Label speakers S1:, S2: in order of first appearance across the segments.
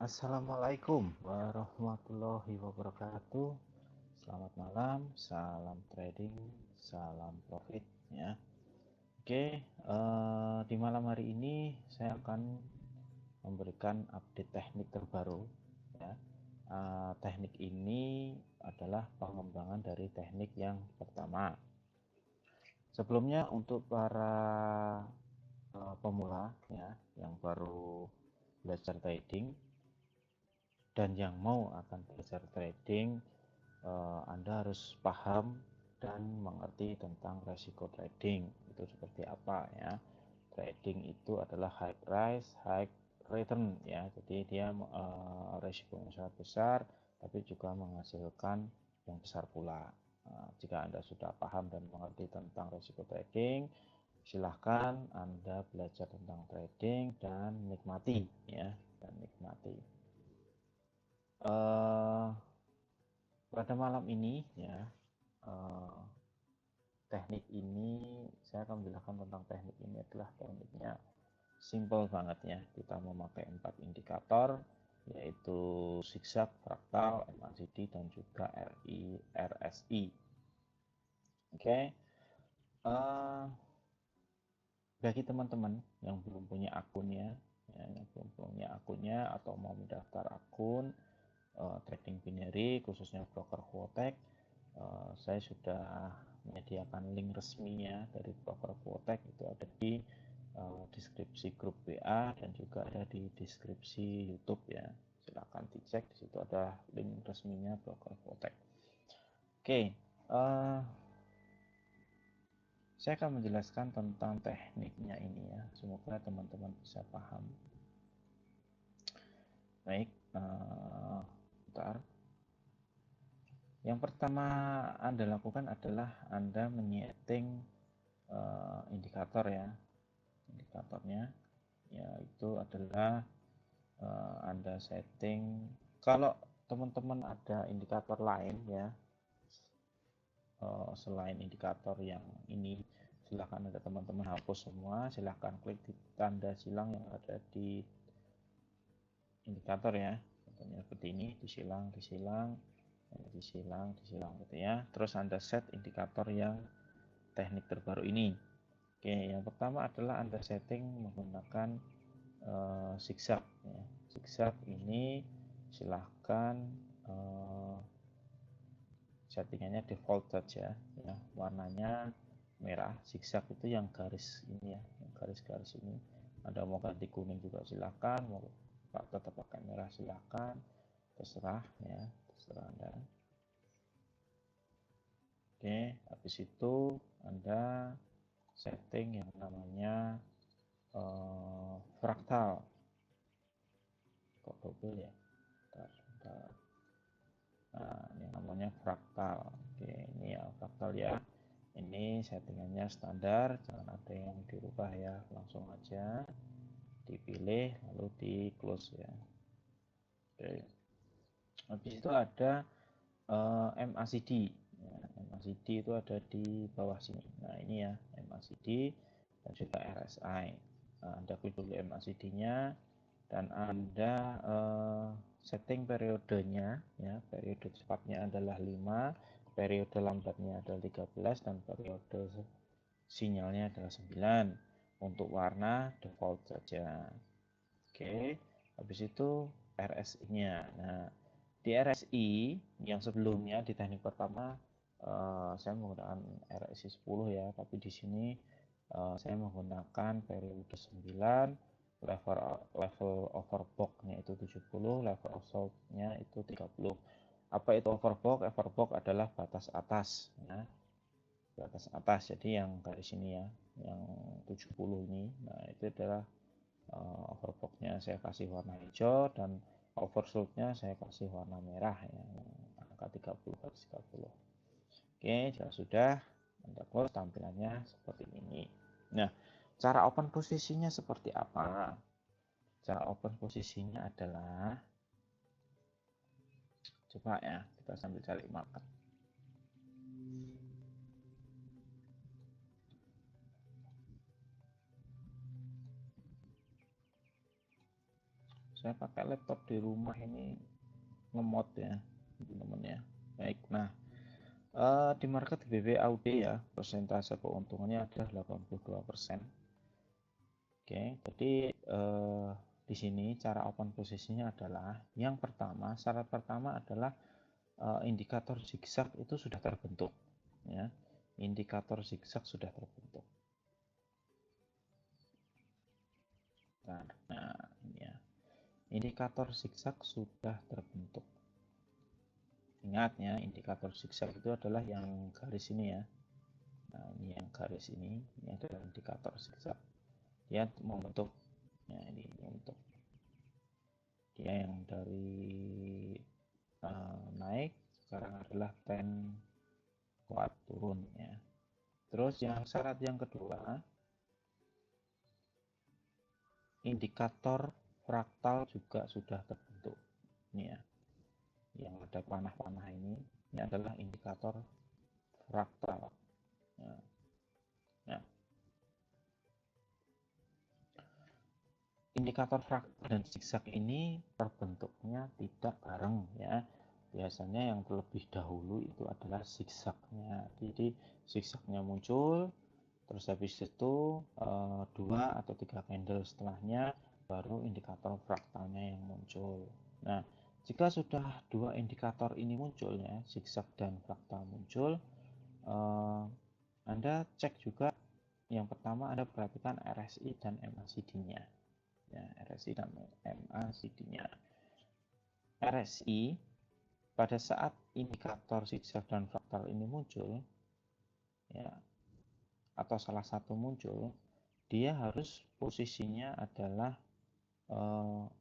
S1: Assalamualaikum warahmatullahi wabarakatuh. Selamat malam, salam trading, salam profit ya. Oke, di malam hari ini saya akan memberikan update teknik terbaru ya. Teknik ini adalah pengembangan dari teknik yang pertama. Sebelumnya untuk para pemula ya yang baru belajar trading dan yang mau akan belajar trading, Anda harus paham dan mengerti tentang resiko trading itu seperti apa ya. Trading itu adalah high price high return ya, jadi dia resikonya sangat besar tapi juga menghasilkan yang besar pula. Jika Anda sudah paham dan mengerti tentang resiko trading, silahkan Anda belajar tentang trading dan nikmati ya, dan nikmati. Pada malam ini ya, teknik ini saya akan menjelaskan tentang teknik ini adalah tekniknya simple banget ya. Kita memakai 4 indikator yaitu zigzag, fraktal, MACD dan juga RSI. Oke. Bagi teman-teman yang belum punya akunnya, ya, yang belum punya akunnya atau mau mendaftar akun trading binary khususnya broker Quotek, saya sudah menyediakan link resminya dari broker Quotek, itu ada di deskripsi grup WA dan juga ada di deskripsi YouTube ya. Silahkan dicek, di situ ada link resminya broker Quotek. Oke, saya akan menjelaskan tentang tekniknya ini ya. Semoga teman-teman bisa paham. Baik, bentar. Yang pertama Anda lakukan adalah Anda menyeting indikator ya. Indikatornya yaitu adalah Anda setting. Kalau teman-teman ada indikator lain ya, selain indikator yang ini, silahkan ada teman-teman hapus semua. Silahkan klik di tanda silang yang ada di indikator ya, contohnya seperti ini, disilang gitu ya. Terus Anda set indikator yang teknik terbaru ini. Oke, yang pertama adalah Anda setting menggunakan zigzag ya. Zigzag ini silahkan settingannya default saja ya, warnanya merah. Zigzag itu yang garis ini ya, yang garis-garis ini. Anda mau ganti kuning juga silahkan, mau tetap pakai merah silahkan, terserah ya, terserah Anda. Oke, habis itu Anda setting yang namanya fraktal. Kok double ya? Bentar. Nah, ini namanya fraktal. Oke, ini ya fraktal ya. Ini settingannya standar, jangan ada yang dirubah ya, langsung aja dipilih lalu di close ya. Oke. Habis itu ada MACD ya, MACD itu ada di bawah sini. Nah ini ya MACD dan juga RSI. Nah, Anda klik dulu MACD-nya dan Anda setting periodenya ya, periode cepatnya adalah 5, periode lambatnya adalah 13 dan periode sinyalnya adalah 9. Untuk warna default saja. Oke, habis itu RSI-nya. Nah, di RSI yang sebelumnya di teknik pertama saya menggunakan RSI 10 ya, tapi di sini saya menggunakan periode 9, level overbought-nya itu 70, level outflow-nya itu 30. Apa itu overbought? Overbought adalah batas atas ya. Batas atas. Jadi yang garis ini ya, yang 70 ini. Nah, itu adalah overbought-nya saya kasih warna hijau dan oversold-nya saya kasih warna merah ya, angka 30 garis 30. Oke, jika sudah Anda close, tampilannya seperti ini. Nah, cara open posisinya seperti apa? Cara open posisinya adalah, coba ya, kita sambil cari market. saya pakai laptop di rumah ini ngemod ya teman-teman ya. Baik, nah di market BBAUD ya persentase keuntungannya adalah 82%. Oke, jadi di sini cara open posisinya adalah yang pertama, syarat pertama adalah indikator zigzag itu sudah terbentuk ya. Indikator zigzag sudah terbentuk. Nah, ini ya. Indikator zigzag sudah terbentuk. Ingat ya, indikator zigzag itu adalah yang garis ini ya. Nah, ini yang garis ini adalah indikator zigzag. Dia membentuk, ya ini membentuk. Dia yang dari naik sekarang adalah tren kuat turun ya. Terus yang syarat yang kedua, indikator fraktal juga sudah terbentuk. Ini ya, yang ada panah-panah ini adalah indikator fraktal. Nah, indikator fraktal dan zigzag ini terbentuknya tidak bareng ya. Biasanya yang terlebih dahulu itu adalah zigzagnya. Jadi zigzagnya muncul, terus habis itu 2 atau 3 candle setelahnya baru indikator fraktalnya yang muncul. Nah, jika sudah 2 indikator ini muncul ya, zigzag dan fraktal muncul, Anda cek juga yang pertama Anda perhatikan RSI dan MACD-nya. Ya, RSI dan MACD-nya. RSI pada saat indikator zigzag dan fraktal ini muncul ya, atau salah satu muncul, dia harus posisinya adalah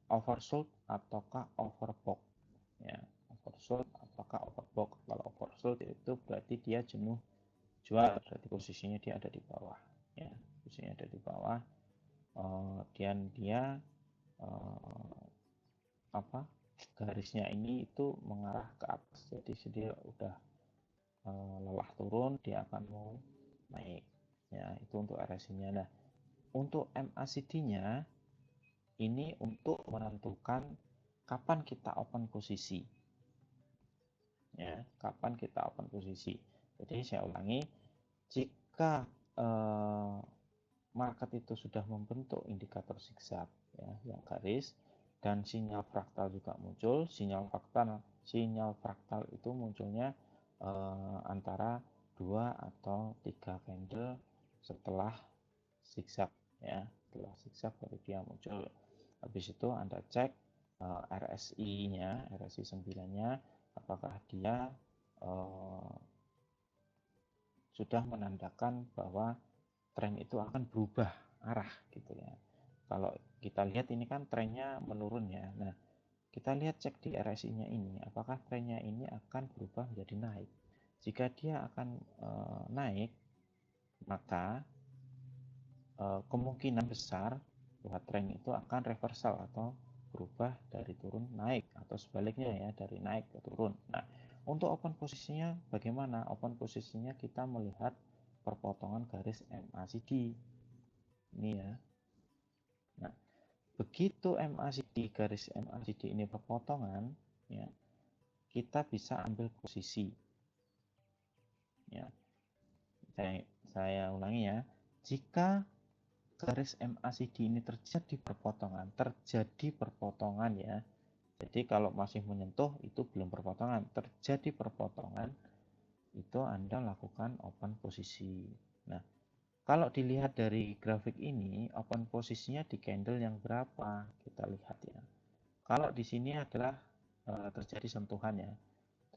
S1: oversold ataukah overbought ya. Oversold ataukah overbought. Kalau oversold itu berarti dia jenuh jual, berarti posisinya dia ada di bawah ya, posisinya ada di bawah. Dan dia garisnya ini itu mengarah ke atas, jadi dia udah lelah turun, dia akan mau naik ya. Itu untuk RSI-nya. Nah, untuk MACD-nya ini untuk menentukan kapan kita open posisi ya, kapan kita open posisi. Jadi saya ulangi, jika market itu sudah membentuk indikator zigzag ya, yang garis, dan sinyal fraktal juga muncul. Sinyal fraktal itu munculnya antara 2 atau 3 candle setelah zigzag ya, setelah zigzag baru dia muncul. Habis itu Anda cek RSI-nya, RSI 9-nya apakah dia sudah menandakan bahwa tren itu akan berubah arah gitu ya. Kalau kita lihat ini kan trennya menurun ya. Nah, kita lihat cek di RSI-nya ini, apakah trennya ini akan berubah menjadi naik. Jika dia akan naik, maka kemungkinan besar bahwa tren itu akan reversal atau berubah dari turun naik, atau sebaliknya ya, dari naik ke turun. Nah, untuk open posisinya bagaimana? Open posisinya kita melihat perpotongan garis MACD ini ya. Nah, begitu garis MACD ini perpotongan ya, kita bisa ambil posisi ya. Saya ulangi ya, jika garis MACD ini terjadi perpotongan ya. Jadi kalau masih menyentuh itu belum perpotongan, terjadi perpotongan itu Anda lakukan open posisi. Nah, kalau dilihat dari grafik ini, open posisinya di candle yang berapa? Kita lihat ya. Kalau di sini adalah terjadi sentuhan ya,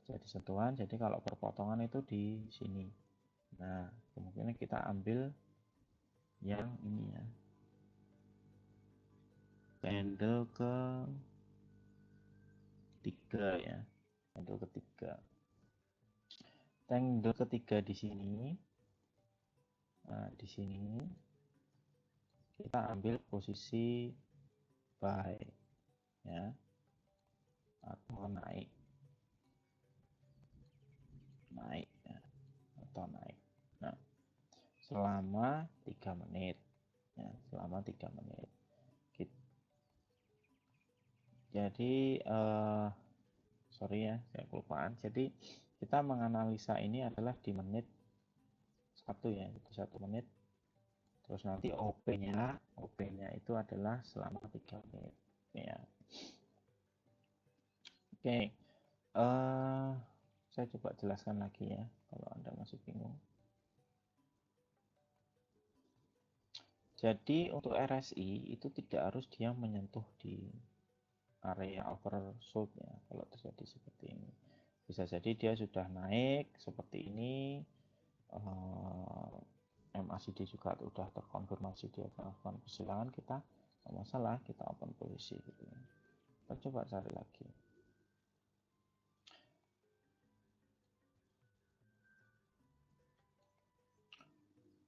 S1: terjadi sentuhan. Jadi kalau perpotongan itu di sini. Nah, kemungkinan kita ambil yang ini ya, candle ke 3 ya, candle ketiga. Candle ketiga di sini. Nah, di sini kita ambil posisi buy ya, atau naik ya, atau naik. Nah, selama 3 menit ya, selama 3 menit. Jadi sorry ya, saya kelupaan. Jadi kita menganalisa ini adalah di menit 1 ya, jadi 1 menit. Terus nanti OP-nya itu adalah selama 3 menit ya. Oke, saya coba jelaskan lagi ya kalau Anda masih bingung. Jadi untuk RSI itu tidak harus dia menyentuh di area overshoot ya kalau terjadi seperti ini. Bisa jadi dia sudah naik seperti ini, MACD juga sudah terkonfirmasi dia melakukan persilangan, kita nggak masalah, kita open posisi gitu. Kita coba cari lagi.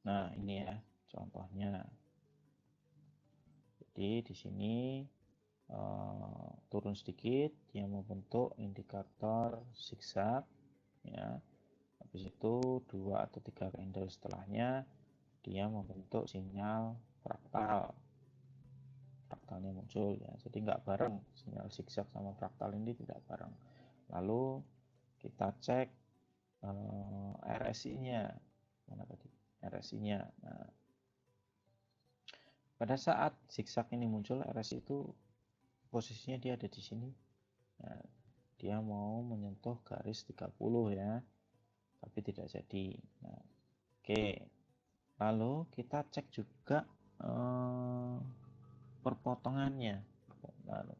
S1: Nah ini ya contohnya. Jadi di sini turun sedikit, dia membentuk indikator zigzag ya. Habis itu 2 atau 3 candle setelahnya dia membentuk sinyal fraktalnya muncul ya. Jadi nggak bareng, sinyal zigzag sama fraktal ini tidak bareng. Lalu kita cek RSI-nya mana tadi, RSI-nya. Nah, pada saat zigzag ini muncul, RSI itu posisinya dia ada di sini. Nah, dia mau menyentuh garis 30 ya, tapi tidak jadi. Nah, oke. Lalu kita cek juga perpotongannya. Lalu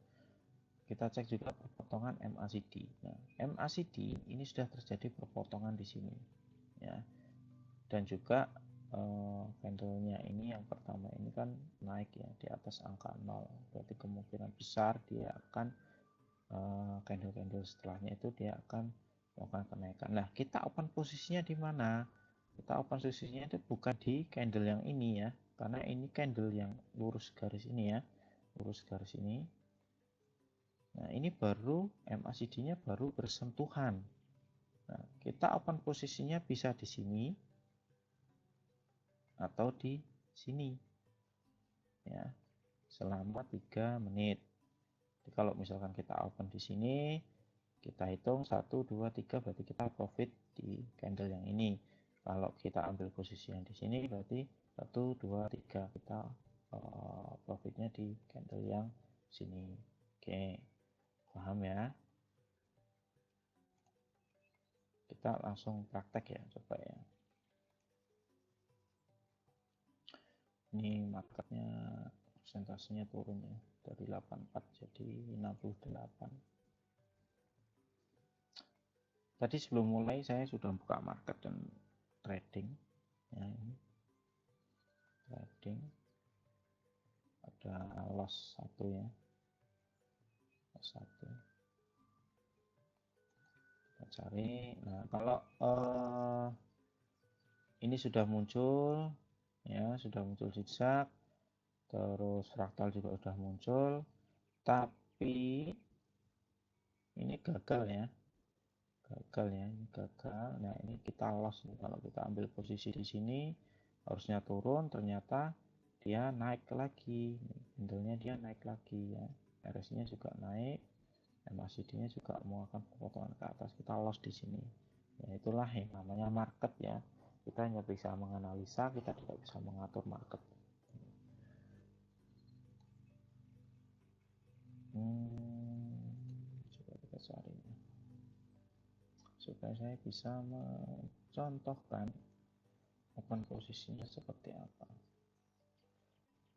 S1: kita cek juga perpotongan MACD. Nah, MACD ini sudah terjadi perpotongan di sini ya. Dan juga candlenya ini yang pertama ini kan naik ya di atas angka 0, berarti kemungkinan besar dia akan candle-candle setelahnya itu dia akan melakukan kenaikan. Nah, kita open posisinya di mana? Kita open posisinya itu bukan di candle yang ini ya, karena ini candle yang lurus garis ini ya, lurus garis ini. Nah, ini baru MACD-nya baru bersentuhan. Nah, kita open posisinya bisa di sini atau di sini ya, selama 3 menit. Jadi kalau misalkan kita open di sini, kita hitung 1 2 3, berarti kita profit di candle yang ini. Kalau kita ambil posisi yang di sini berarti 1 2 3 kita profitnya di candle yang sini. Oke, paham ya? Kita langsung praktek ya, coba ya. Ini marketnya persentasenya turun ya, dari 84 jadi 68. Tadi sebelum mulai saya sudah buka market dan trading ya, ini trading ada loss 1 ya, loss 1 kita cari. Nah, kalau ini sudah muncul ya, sudah muncul zigzag, terus fraktal juga sudah muncul, tapi ini gagal ya, ini gagal. Nah, ini kita loss nih. Kalau kita ambil posisi di sini harusnya turun, ternyata dia naik lagi, candlenya dia naik lagi ya, RSI-nya juga naik, MACD-nya juga mau akan potongan ke atas, kita loss di sini ya. Itulah yang namanya market ya, kita hanya bisa menganalisa, kita tidak bisa mengatur market. Coba kita cari supaya saya bisa mencontohkan open posisinya seperti apa.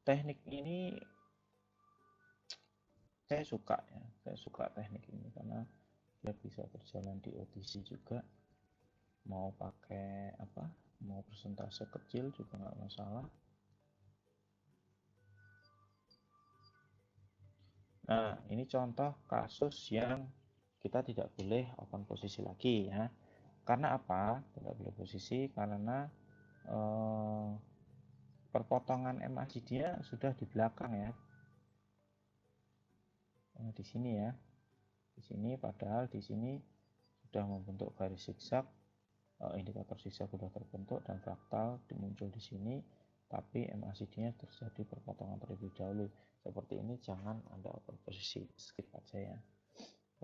S1: Teknik ini saya suka ya, saya suka teknik ini karena dia bisa berjalan di OTC juga, mau pakai apa, mau persentase kecil juga nggak masalah. Nah, ini contoh kasus yang kita tidak boleh open posisi lagi ya. Karena apa? Tidak boleh posisi karena perpotongan MACD-nya sudah di belakang ya. Nah, di sini ya. Di sini padahal di sini sudah membentuk garis zigzag, indikator zigzag sudah terbentuk dan fraktal muncul di sini, tapi MACD-nya terjadi perpotongan terlebih dahulu. Seperti ini jangan Anda open posisi, skip aja ya.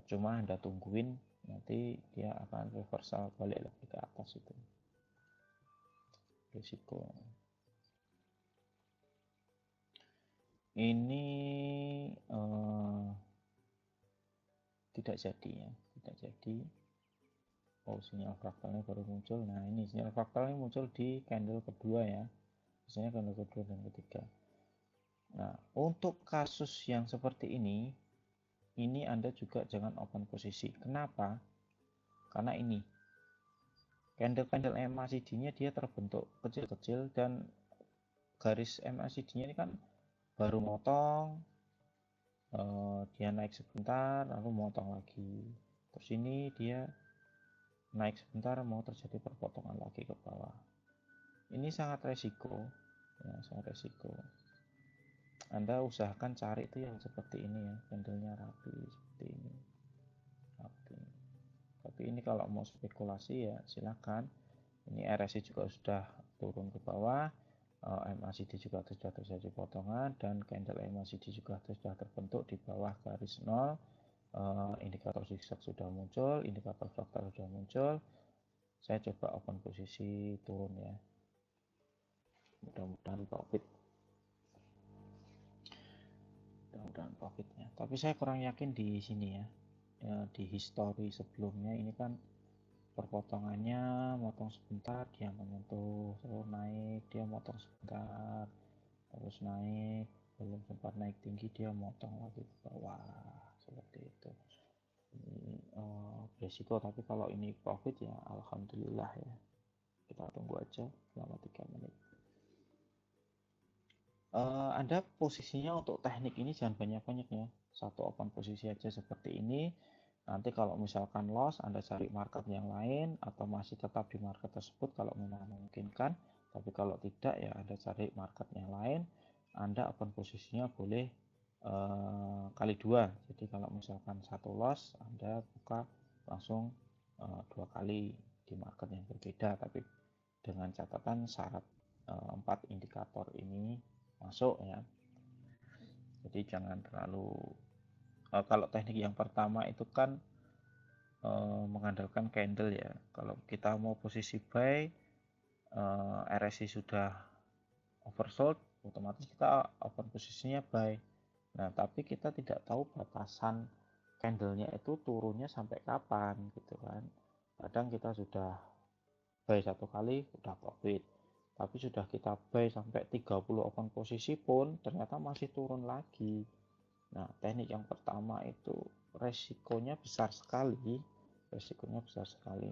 S1: Cuma Anda tungguin, nanti dia akan reversal balik lagi ke atas. Itu risiko. Ini tidak jadi ya, tidak jadi. Oh, sinyal fraktalnya baru muncul. Nah, ini sinyal fraktalnya muncul di candle kedua ya, biasanya candle kedua dan ketiga. Nah, untuk kasus yang seperti ini Anda juga jangan open posisi. Kenapa? Karena ini candle-candle MACD-nya dia terbentuk kecil-kecil, dan garis MACD-nya ini kan baru motong, dia naik sebentar lalu motong lagi, terus ini dia naik sebentar mau terjadi perpotongan lagi ke bawah. Ini sangat resiko ya, sangat resiko. Anda usahakan cari itu yang seperti ini ya, candlenya rapi seperti ini, rapi. Tapi ini kalau mau spekulasi ya silakan. Ini RSI juga sudah turun ke bawah, MACD juga sudah terjadi potongan, dan candle MACD juga sudah terbentuk di bawah garis 0. Indikator zigzag sudah muncul, indikator fraktal sudah muncul. Saya coba open posisi turun ya, mudah-mudahan profit, profitnya. Tapi saya kurang yakin di sini ya, di history sebelumnya ini kan perpotongannya motong sebentar, dia menyentuh, terus naik, dia motong sebentar, terus naik, belum sempat naik tinggi dia motong lagi ke bawah seperti itu. Ini resiko, tapi kalau ini profit ya alhamdulillah ya. Kita tunggu aja selama 3 menit. Anda posisinya untuk teknik ini jangan banyak-banyak ya, satu open posisi aja seperti ini. Nanti kalau misalkan loss, Anda cari market yang lain atau masih tetap di market tersebut kalau memang memungkinkan. Tapi kalau tidak ya Anda cari market yang lain. Anda open posisinya boleh kali 2. Jadi kalau misalkan satu loss, Anda buka langsung 2 kali di market yang berbeda, tapi dengan catatan syarat 4 indikator ini masuk ya. Jadi jangan terlalu kalau teknik yang pertama itu kan mengandalkan candle ya. Kalau kita mau posisi buy, RSI sudah oversold, otomatis kita open posisinya buy. Nah, tapi kita tidak tahu batasan candlenya itu turunnya sampai kapan gitu kan. Kadang kita sudah buy satu kali udah profit, tapi sudah kita buy sampai 30 open posisi pun ternyata masih turun lagi. Nah, teknik yang pertama itu resikonya besar sekali,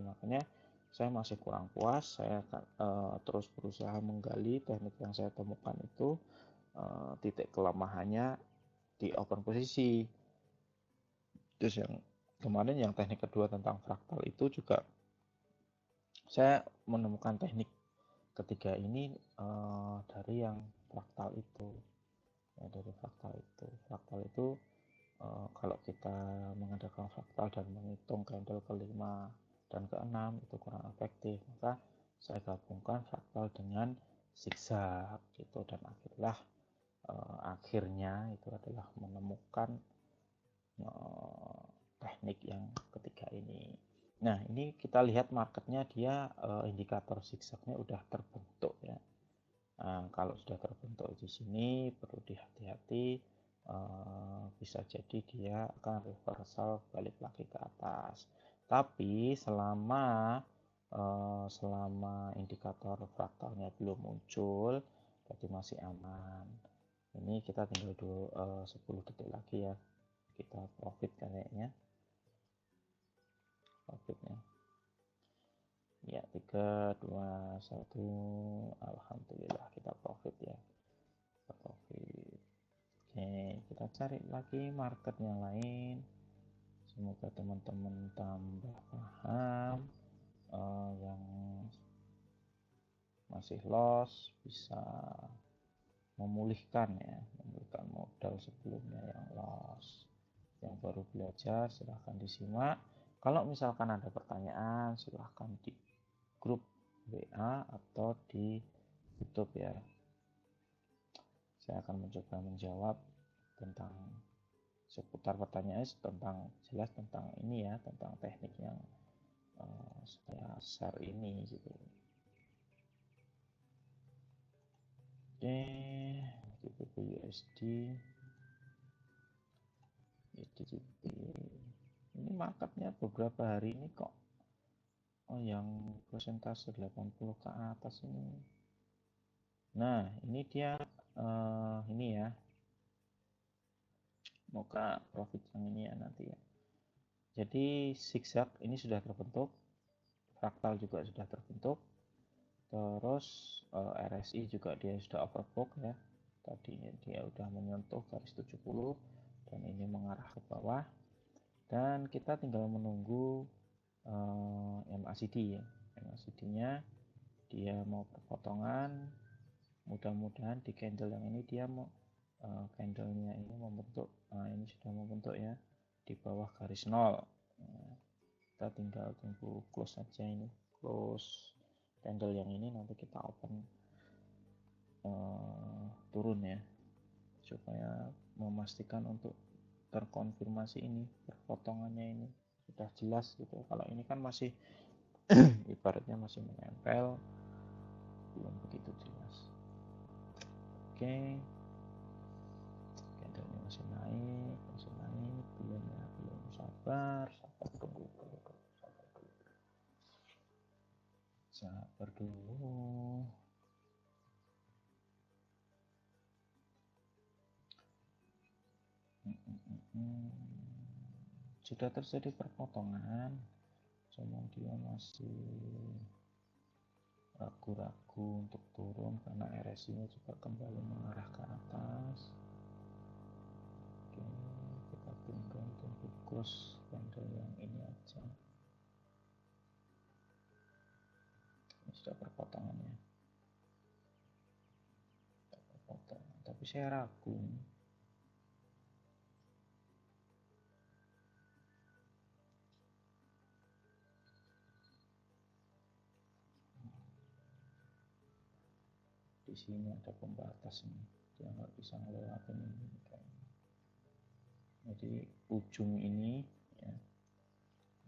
S1: makanya saya masih kurang puas. Saya terus berusaha menggali teknik yang saya temukan itu titik kelemahannya di open posisi. Terus yang kemarin yang teknik kedua tentang fraktal itu juga saya menemukan teknik ketiga ini dari yang fraktal itu ya, dari fraktal itu kalau kita mengadakan fraktal dan menghitung candle ke-5 dan ke-6 itu kurang efektif, maka saya gabungkan fraktal dengan zigzag gitu, dan akhirnya itu adalah menemukan teknik yang ketiga ini. Nah, ini kita lihat marketnya, dia indikator zigzagnya udah terbentuk ya. Nah, kalau sudah terbentuk di sini perlu dihati-hati, bisa jadi dia akan reversal balik lagi ke atas. Tapi selama indikator fraktalnya belum muncul, berarti masih aman. Ini kita tinggal 10 detik lagi ya, kita profit kayaknya. Profitnya ya 3, 2, 1, alhamdulillah kita profit ya, kita profit. Oke, kita cari lagi market yang lain. Semoga teman-teman tambah paham. Yang masih loss bisa memulihkan modal sebelumnya yang loss. Yang baru belajar silahkan disimak. Kalau misalkan ada pertanyaan silahkan di grup WA atau di YouTube ya. Saya akan mencoba menjawab tentang seputar pertanyaannya tentang jelas tentang ini ya, tentang teknik yang saya share ini gitu. Oke, GBP USD, GBP. Ini marketnya beberapa hari ini kok yang persentase 80 ke atas ini. Nah, ini dia ini ya. Semoga profit yang ini ya nanti ya. Jadi zigzag ini sudah terbentuk, fraktal juga sudah terbentuk, terus RSI juga dia sudah overbought ya. Tadi dia sudah menyentuh garis 70 dan ini mengarah ke bawah, dan kita tinggal menunggu MACD ya. MACD-nya dia mau perpotongan, mudah-mudahan di candle yang ini dia mau candlenya ini membentuk, ini sudah membentuk ya di bawah garis 0. Kita tinggal tunggu close saja, ini close candle yang ini, nanti kita open turun ya, supaya memastikan untuk terkonfirmasi ini perpotongannya ini sudah jelas gitu. Kalau ini kan masih ibaratnya masih menempel, belum begitu jelas. Oke, candlenya masih naik, belum ya, belum, sabar tunggu dulu, sabar dulu. Sudah terjadi perpotongan, cuma dia masih ragu-ragu untuk turun karena RSI-nya juga kembali mengarah ke atas. Oke, kita tunggu close candle yang ini aja. Ini sudah perpotongannya, tapi saya ragu. Di sini ada pembatas ini, dia nggak bisa ngelewatin ini kayaknya. Jadi ujung ini ya,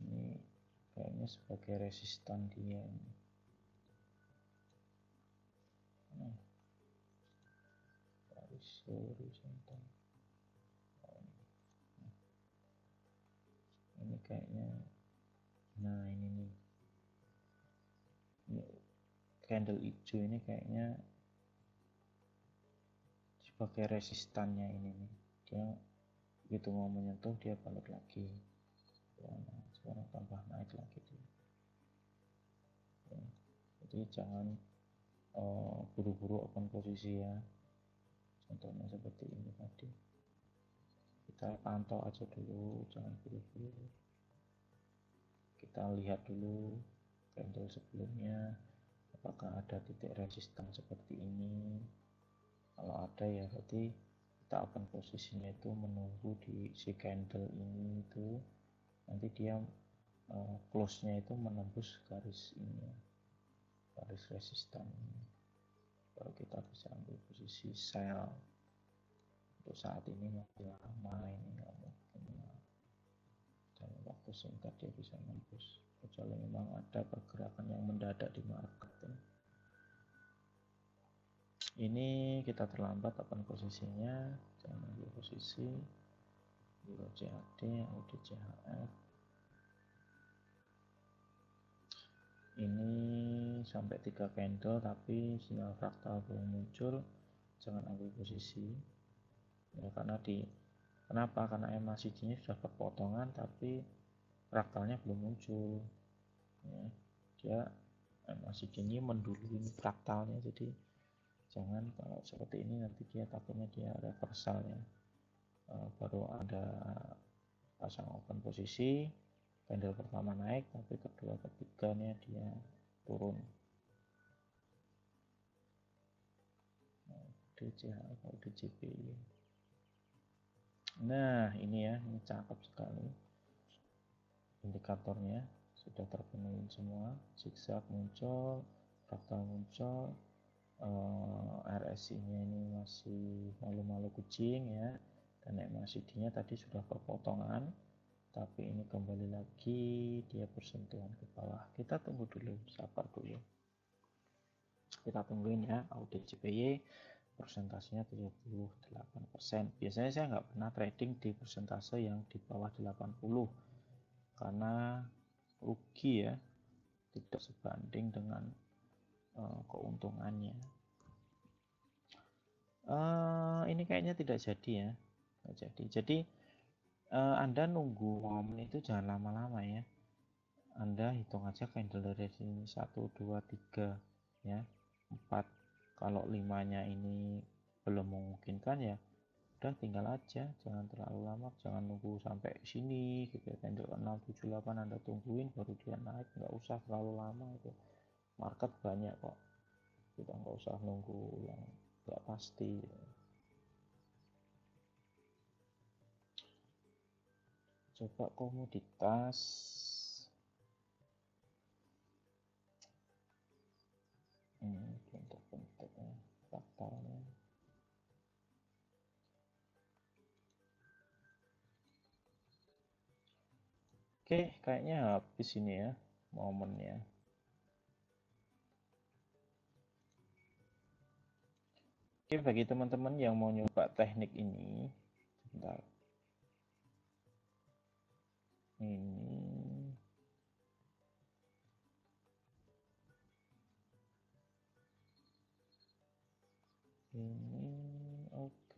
S1: ini kayaknya sebagai resistan dia ini. Horizontal. Ini kayaknya, nah ini nih, ini candle hijau ini kayaknya sebagai resistannya ini nih, dia begitu mau menyentuh dia balik lagi. Nah, sekarang tambah naik lagi dia. Ya, jadi jangan buru-buru open posisi ya, contohnya seperti ini tadi. Kita pantau aja dulu, jangan buru-buru. Kita lihat dulu candle sebelumnya apakah ada titik resistan seperti ini. Kalau ada ya berarti kita open posisinya itu menunggu di si candle ini itu nanti dia close nya itu menembus garis ini, garis resistan ini, baru kita bisa ambil posisi sell. Untuk saat ini masih lama, ini nggak mungkin ya, dalam waktu singkat dia bisa nembus, kecuali memang ada pergerakan yang mendadak di market ya. Ini kita terlambat open posisinya, jangan ambil posisi Euro CAD, AUD CHF. Ini sampai 3 candle tapi sinyal fraktal belum muncul, jangan ambil posisi ya, karena kenapa? Karena MACD nya sudah perpotongan tapi fraktalnya belum muncul ya. Dia MACD ini menduluin fraktalnya, jadi jangan kalau seperti ini, nanti dia takutnya dia reversal ya. Baru ada pasang open posisi, candle pertama naik tapi kedua ketiganya dia turun. DCH atau DJPI. Nah ini ya, ini cakep sekali, indikatornya sudah terpenuhi semua, zigzag muncul, fraktal muncul, RSI nya ini masih malu-malu kucing ya, dan MACD-nya tadi sudah berpotongan, tapi ini kembali lagi dia bersentuhan ke bawah. Kita tunggu dulu, sabar dulu, kita tungguin ya. Audit CPY persentasenya 78%. Biasanya saya nggak pernah trading di persentase yang di bawah 80 karena rugi ya, tidak sebanding dengan keuntungannya. Ini kayaknya tidak jadi ya, nggak jadi. Jadi Anda nunggu momen itu jangan lama-lama ya. Anda hitung aja candle dari sini 1, 2, 3 ya, 4. Kalau 5-nya ini belum memungkinkan ya udah tinggal aja, jangan terlalu lama, jangan nunggu sampai sini gitu ya, candle 6, 7, 8 Anda tungguin baru dia naik, nggak usah terlalu lama itu. Market banyak kok, kita nggak usah nunggu yang nggak pasti gitu. Coba komoditas, bentuk-bentuknya, faktornya. Oke, kayaknya habis ini ya momennya. Oke, bagi teman-teman yang mau nyoba teknik ini, sebentar.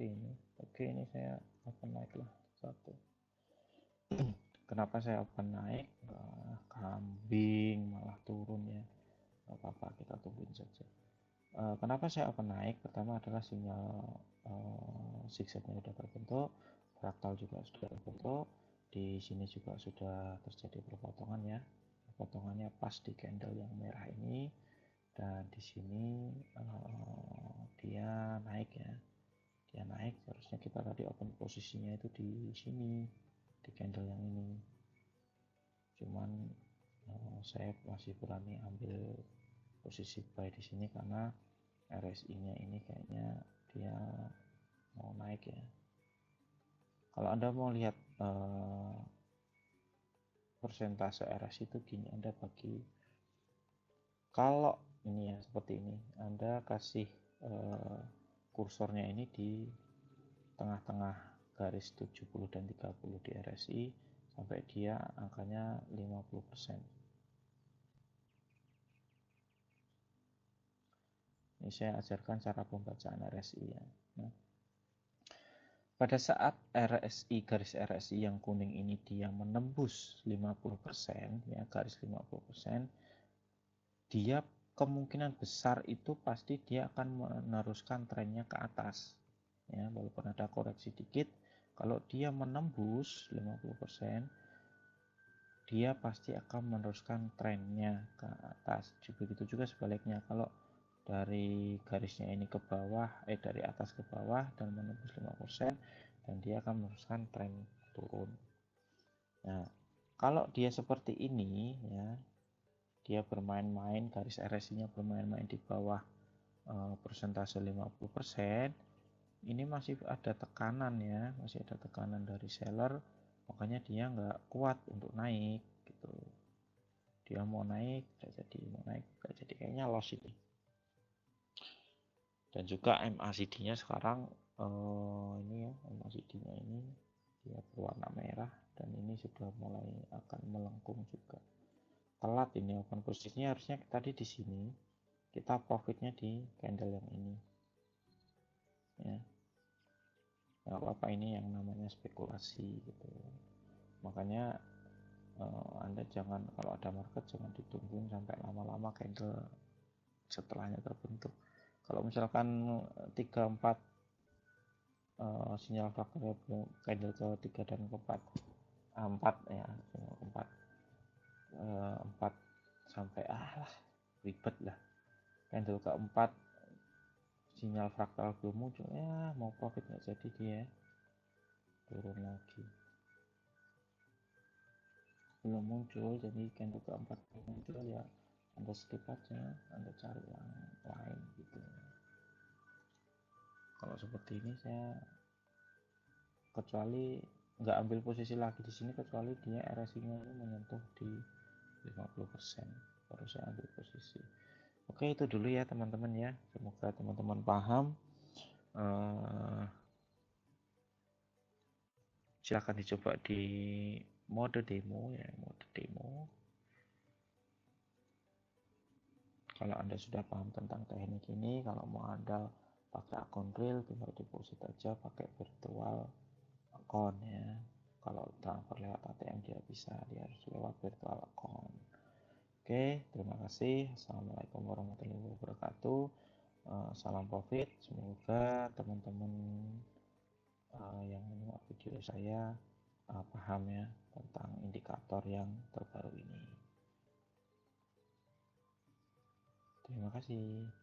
S1: Ini oke ini saya akan naik lah satu. Kenapa saya open naik? Kambing malah turun ya, nggak apa-apa, kita tungguin saja. Kenapa saya open naik? Pertama adalah sinyal zigzagnya sudah terbentuk, fraktal juga sudah terbentuk, di sini juga sudah terjadi perpotongan ya, perpotongannya pas di candle yang merah ini, dan di sini dia naik ya, dia naik. Seharusnya kita tadi open posisinya itu di sini, di candle yang ini, cuman saya masih berani ambil posisi buy di sini karena RSI-nya ini kayaknya dia mau naik ya. Kalau Anda mau lihat persentase RSI itu gini, Anda bagi, kalau ini ya seperti ini, Anda kasih kursornya ini di tengah-tengah garis 70 dan 30 di RSI sampai dia angkanya 50%. Ini saya ajarkan cara pembacaan RSI ya. Nah, pada saat RSI, garis RSI yang kuning ini dia menembus 50% ya, garis 50%, dia kemungkinan besar itu pasti dia akan meneruskan trennya ke atas ya, walaupun ada koreksi dikit. Kalau dia menembus 50%, dia pasti akan meneruskan trennya ke atas. Begitu juga sebaliknya, kalau dari garisnya ini ke bawah, dari atas ke bawah dan menembus 5%, dan dia akan meneruskan tren turun. Nah, kalau dia seperti ini ya, dia bermain-main, garis RSI-nya bermain-main di bawah persentase 50%, ini masih ada tekanan ya, masih ada tekanan dari seller, makanya dia nggak kuat untuk naik gitu. Dia mau naik nggak jadi, mau naik nggak jadi, kayaknya loss ini. Dan juga MACD-nya sekarang ini ya, MACD-nya ini dia berwarna merah dan ini sudah mulai akan melengkung juga. Telat ini open posisinya, harusnya tadi di sini kita profitnya di candle yang ini ya. Nggak apa-apa, ini yang namanya spekulasi gitu. Makanya Anda jangan, kalau ada market jangan ditungguin sampai lama-lama candle setelahnya terbentuk. Kalau misalkan 3-4 sinyal faktor candle ke 3 dan ke 4, 4 ya, 4 sampai ribet lah, candle keempat sinyal fraktal belum muncul ya, mau profit nggak jadi, dia turun lagi, belum muncul. Jadi candle keempat belum muncul ya, Anda skip aja, Anda cari yang lain gitu. Kalau seperti ini saya kecuali nggak ambil posisi lagi di sini kecuali dia RSI-nya ini menyentuh di 50%, baru saya ambil posisi. Oke, itu dulu ya teman-teman ya, semoga teman-teman paham. Silahkan dicoba di mode demo ya, mode demo. Kalau Anda sudah paham tentang teknik ini, kalau mau Anda pakai akun real, tinggal deposit aja pakai virtual account ya. Kalau transfer lewat ATM dia bisa, dia harus lewat virtual account. Oke, terima kasih. Assalamualaikum warahmatullahi wabarakatuh. Salam profit. Semoga teman-teman yang menyimak video saya paham ya tentang indikator yang terbaru ini. Terima kasih.